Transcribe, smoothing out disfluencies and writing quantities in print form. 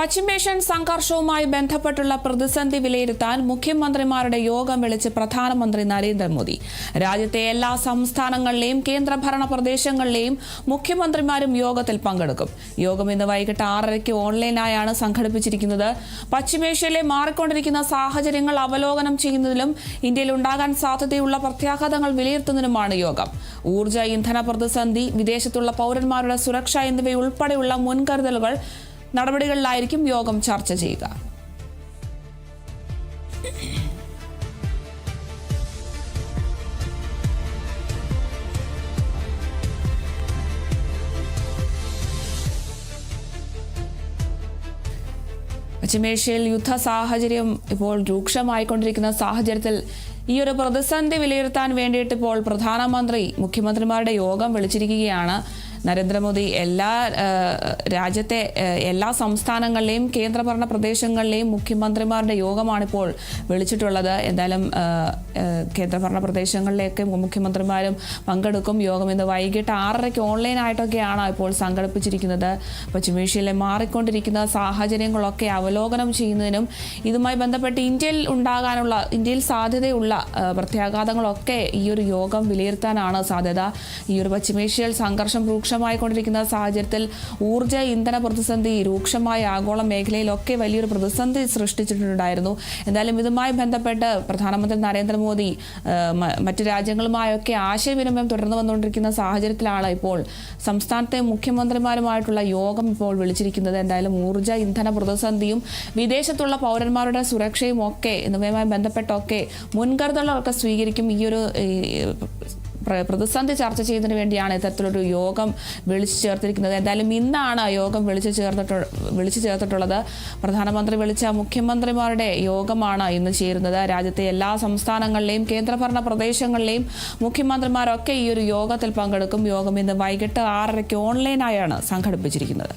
പശ്ചിമേഷ്യൻ സംഘർഷവുമായി ബന്ധപ്പെട്ടുള്ള പ്രതിസന്ധി വിലയിരുത്താൻ മുഖ്യമന്ത്രിമാരുടെ യോഗം വിളിച്ച് പ്രധാനമന്ത്രി നരേന്ദ്രമോദി. രാജ്യത്തെ എല്ലാ സംസ്ഥാനങ്ങളിലെയും കേന്ദ്രഭരണ പ്രദേശങ്ങളിലെയും മുഖ്യമന്ത്രിമാരും യോഗത്തിൽ പങ്കെടുക്കും. യോഗം ഇന്ന് വൈകിട്ട് 6:30 ഓൺലൈനായാണ് സംഘടിപ്പിച്ചിരിക്കുന്നത്. പശ്ചിമേഷ്യയിലെ മാറിക്കൊണ്ടിരിക്കുന്ന സാഹചര്യങ്ങൾ അവലോകനം ചെയ്യുന്നതിലും ഇന്ത്യയിൽ ഉണ്ടാകാൻ സാധ്യതയുള്ള പ്രത്യാഘാതങ്ങൾ വിലയിരുത്തുന്നതിനുമാണ് യോഗം. ഊർജ്ജ ഇന്ധന പ്രതിസന്ധി, വിദേശത്തുള്ള പൗരന്മാരുടെ സുരക്ഷ എന്നിവയുൾപ്പെടെയുള്ള മുൻകരുതലുകൾ നടപടികളിലായിരിക്കും യോഗം ചർച്ച ചെയ്യുക. പശ്ചിമേഷ്യയിൽ യുദ്ധ സാഹചര്യം ഇപ്പോൾ രൂക്ഷമായിക്കൊണ്ടിരിക്കുന്ന സാഹചര്യത്തിൽ ഈ ഒരു പ്രതിസന്ധി വിലയിരുത്താൻ വേണ്ടിയിട്ട് ഇപ്പോൾ പ്രധാനമന്ത്രി മുഖ്യമന്ത്രിമാരുടെ യോഗം വിളിച്ചിരിക്കുകയാണ്. നരേന്ദ്രമോദി രാജ്യത്തെ എല്ലാ സംസ്ഥാനങ്ങളിലെയും കേന്ദ്രഭരണ പ്രദേശങ്ങളിലെയും മുഖ്യമന്ത്രിമാരുടെ യോഗമാണിപ്പോൾ വിളിച്ചിട്ടുള്ളത്. എന്തായാലും കേന്ദ്രഭരണ പ്രദേശങ്ങളിലേക്ക് മുഖ്യമന്ത്രിമാരും പങ്കെടുക്കും. യോഗം ഇന്ന് വൈകിട്ട് 6:30 ഓൺലൈനായിട്ടൊക്കെയാണ് ഇപ്പോൾ സംഘടിപ്പിച്ചിരിക്കുന്നത്. പശ്ചിമേഷ്യയിലെ മാറിക്കൊണ്ടിരിക്കുന്ന സാഹചര്യങ്ങളൊക്കെ അവലോകനം ചെയ്യുന്നതിനും ഇതുമായി ബന്ധപ്പെട്ട് ഇന്ത്യയിൽ സാധ്യതയുള്ള പ്രത്യാഘാതങ്ങളൊക്കെ ഈ ഒരു യോഗം വിലയിരുത്താനാണ് സാധ്യത. ഈ ഒരു പശ്ചിമേഷ്യയിൽ സംഘർഷം രൂക്ഷമായിക്കൊണ്ടിരിക്കുന്ന സാഹചര്യത്തിൽ ഊർജ്ജ ഇന്ധന പ്രതിസന്ധി രൂക്ഷമായ ആഗോള മേഖലയിലൊക്കെ വലിയൊരു പ്രതിസന്ധി സൃഷ്ടിച്ചിട്ടുണ്ടായിരുന്നു. എന്തായാലും ഇതുമായി ബന്ധപ്പെട്ട് പ്രധാനമന്ത്രി നരേന്ദ്രമോദി മറ്റു രാജ്യങ്ങളുമായൊക്കെ ആശയവിനിമയം തുടർന്നു വന്നുകൊണ്ടിരിക്കുന്ന സാഹചര്യത്തിലാണ് ഇപ്പോൾ സംസ്ഥാനത്തെ മുഖ്യമന്ത്രിമാരുമായിട്ടുള്ള യോഗം ഇപ്പോൾ വിളിച്ചിരിക്കുന്നത്. എന്തായാലും ഊർജ്ജ ഇന്ധന പ്രതിസന്ധിയും വിദേശത്തുള്ള പൗരന്മാരുടെ സുരക്ഷയും ഒക്കെ എന്നിവയുമായി ബന്ധപ്പെട്ടൊക്കെ മുൻകരുതലുകളൊക്കെ സ്വീകരിക്കും. ഈ ഒരു പ്രതിസന്ധി ചർച്ച ചെയ്യുന്നതിന് വേണ്ടിയാണ് ഇത്തരത്തിലൊരു യോഗം വിളിച്ചു ചേർത്തിരിക്കുന്നത്. എന്തായാലും ഇന്നാണ് യോഗം വിളിച്ചു ചേർത്തിട്ടുള്ളത്. പ്രധാനമന്ത്രി വിളിച്ച മുഖ്യമന്ത്രിമാരുടെ യോഗമാണ് ഇന്ന് ചേരുന്നത്. രാജ്യത്തെ എല്ലാ സംസ്ഥാനങ്ങളിലെയും കേന്ദ്രഭരണ പ്രദേശങ്ങളിലെയും മുഖ്യമന്ത്രിമാരൊക്കെ ഈ ഒരു യോഗത്തിൽ പങ്കെടുക്കും. യോഗം ഇന്ന് വൈകിട്ട് 6:30 ഓൺലൈനായാണ് സംഘടിപ്പിച്ചിരിക്കുന്നത്.